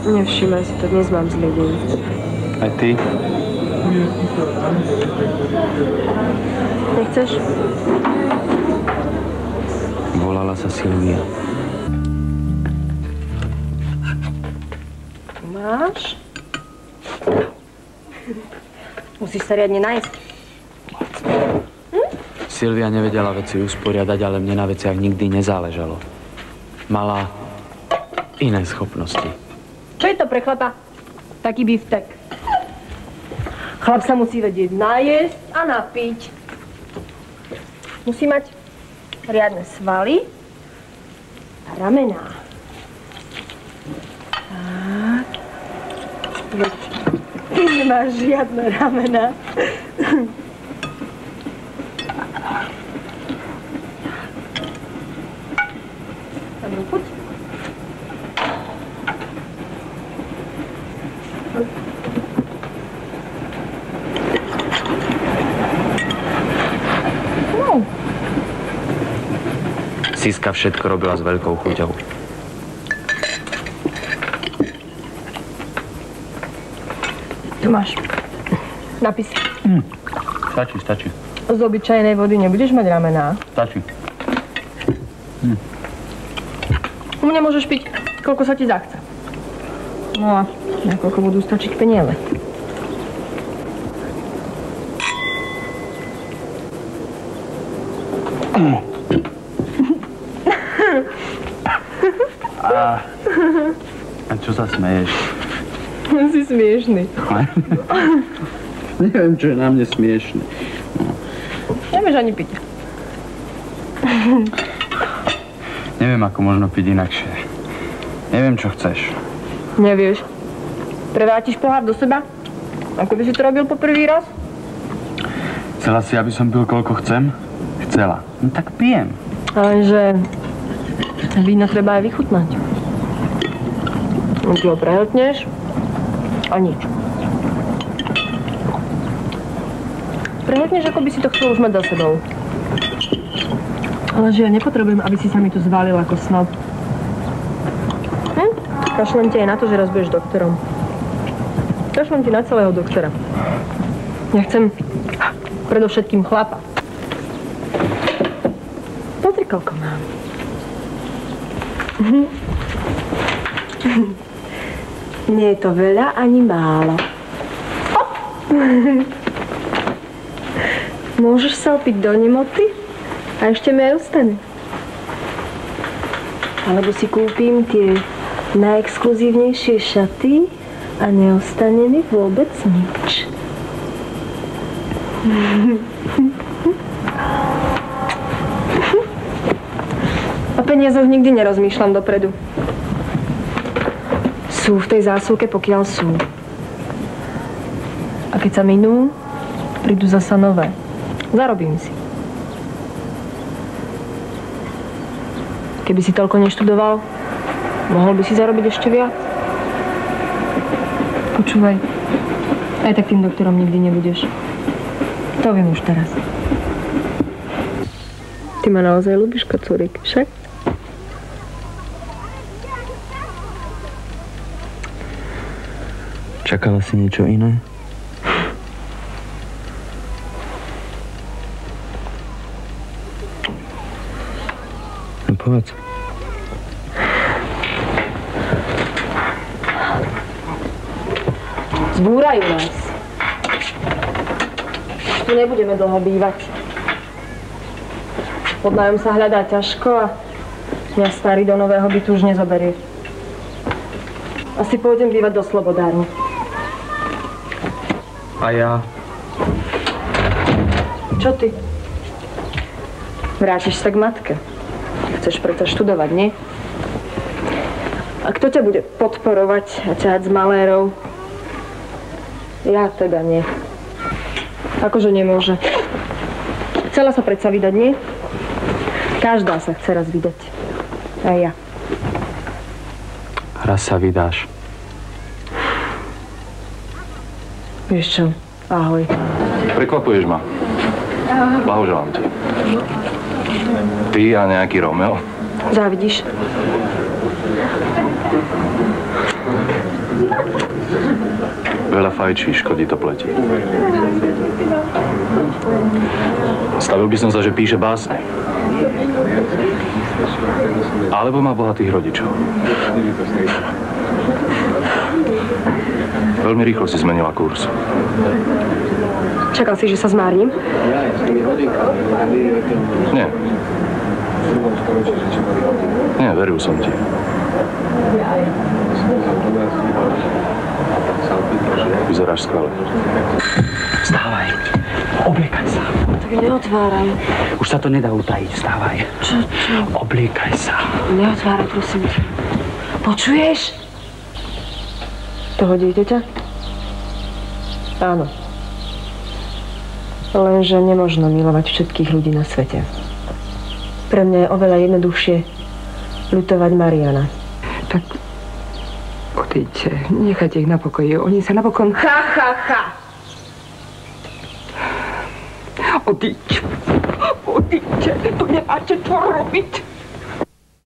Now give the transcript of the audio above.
Nevšímaj si to, dnes mám zlý deň. Aj ty? Nechceš? Volala sa Silvia. Máš? Musíš sa riadne nájsť. Silvia nevedela veci usporiadať, ale mne na veciach nikdy nezáležalo. Mala iné schopnosti. Čo je to pre chlapa? Taký biftek. Chlap sa musí vedieť najesť a napiť. Musí mať riadne svaly a ramená. Tak. Veď ty nemáš žiadne ramená. Dobrú chuť. Siska všetko robila s veľkou chuťou. Tu máš. Napis. Stačí. Z obyčajnej vody nebudeš mať ramená. Stačí. U mňa môžeš piť, koľko sa ti zachce. No a nakoľko budú stačiť peniaze. A čo sa smeješ? Si smiešný. Neviem, čo je na mne smiešné. Nevieš ani piť. Neviem, ako možno piť inakšie. Neviem, čo chceš. Nevieš. Prevrátiš pohár do seba? Ako by si to robil po prvý raz? Chcela si, aby som pil, koľko chcem? Chcela. No tak pijem. Lenže víno treba aj vychutnať. Keď ho prehltneš a nič. Prehltneš, ako by si to chcel už mať za sebou. Ale že ja nepotrebujem, aby si sa mi tu zvalil ako snob. Kašlem ti aj na to, že raz budeš doktorom. Kašlem ti na celého doktora. Ja chcem predovšetkým chlapa. Pozri, koľko mám. Nie je to veľa ani málo. Môžeš sa opiť do nemoty a ešte mi aj ostane. Alebo si kúpim tie najexkluzívnejšie šaty a neostane mi vôbec nič. O peniazoch nikdy nerozmýšľam dopredu. Sú v tej zásuvke, pokiaľ sú. A keď sa minú, prídu zasa nové. Zarobím si. Keby si toľko neštudoval, mohol by si zarobiť ešte viac. Počúvaj, aj tak tým doktorom nikdy nebudeš. To viem už teraz. Ty ma naozaj ľúbiš, kocúrik, však? Čakala si niečo iné? No povedz. Zbúrajú nás. Už tu nebudeme dlho bývať. Podnájom sa hľadá ťažko a mňa starý do nového bytu už nezoberie. Asi pôjdem bývať do Slobodárny. A ja? Čo ty? Vrátiš sa k matke. Chceš preto študovať, nie? A kto ťa bude podporovať a ťahať z malérov? Ja teda nie. Akože nemôže. Chcela sa predsa vydať, nie? Každá sa chce raz vydať. Aj ja. Raz sa vydáš. Vieš čo? Ahoj. Prekvapuješ ma. Blahoželám ti. Ty a nejaký Romeo? Závidíš? Veľa fajčí, škodí to pleti. Stavil by som sa, že píše básne. Alebo má bohatých rodičov. Veľmi rýchlo si zmenila kurz. Čakal si, že sa zmárnim? Nie. Nie, veril som ti. Vyzeráš skvelé. Vstávaj. Obliekaj sa. Tak neotváraj. Už sa to nedá utajiť. Vstávaj. Čo? Obliekaj sa. Neotváraj, prosím ťa. Počuješ? Toho dieťaťa? Áno. Lenže nemožno milovať všetkých ľudí na svete. Pre mňa je oveľa jednoduchšie ľutovať Mariana. Tak odíďte, nechajte ich na pokoji. Oni sa napokon... Ha! Odíďte, to nemáte čo robiť.